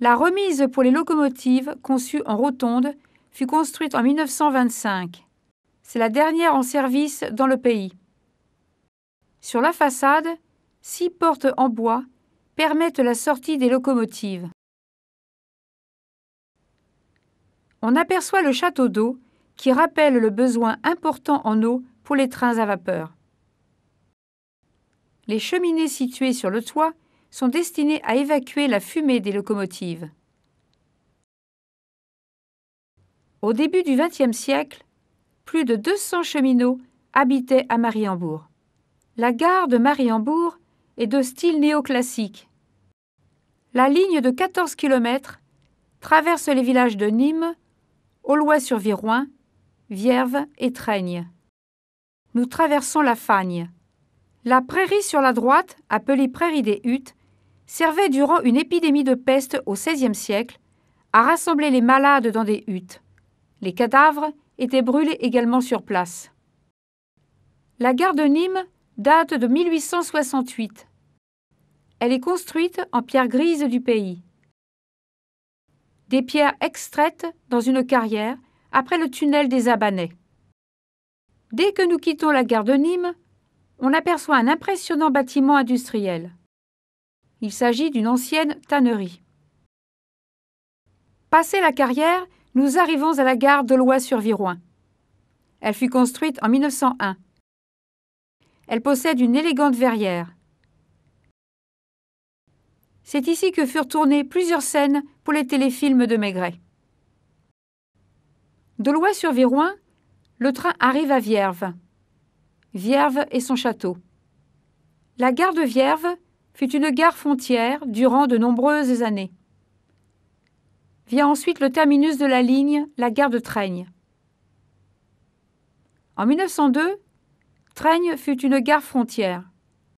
La remise pour les locomotives conçues en rotonde fut construite en 1925. C'est la dernière en service dans le pays. Sur la façade, 6 portes en bois permettent la sortie des locomotives. On aperçoit le château d'eau qui rappelle le besoin important en eau pour les trains à vapeur. Les cheminées situées sur le toit sont destinées à évacuer la fumée des locomotives. Au début du XXe siècle, plus de 200 cheminots habitaient à Mariembourg. La gare de Mariembourg est de style néoclassique. La ligne de 14 km traverse les villages de Nîmes, Aullois-sur-Viroin, Vierves et Traignes. Nous traversons la Fagne. La prairie sur la droite, appelée prairie des Huttes, servait durant une épidémie de peste au XVIe siècle à rassembler les malades dans des huttes. Les cadavres étaient brûlés également sur place. La gare de Nîmes date de 1868. Elle est construite en pierre grise du pays. Des pierres extraites dans une carrière après le tunnel des Abanais. Dès que nous quittons la gare de Nîmes, on aperçoit un impressionnant bâtiment industriel. Il s'agit d'une ancienne tannerie. Passé la carrière, nous arrivons à la gare d'Aullois-sur-Viroin. Elle fut construite en 1901. Elle possède une élégante verrière. C'est ici que furent tournées plusieurs scènes pour les téléfilms de Maigret. D'Aullois-sur-Viroin, le train arrive à Vierves. Vierves et son château. La gare de Vierves fut une gare frontière durant de nombreuses années. Vient ensuite le terminus de la ligne, la gare de Traignes. En 1902, Traignes fut une gare frontière.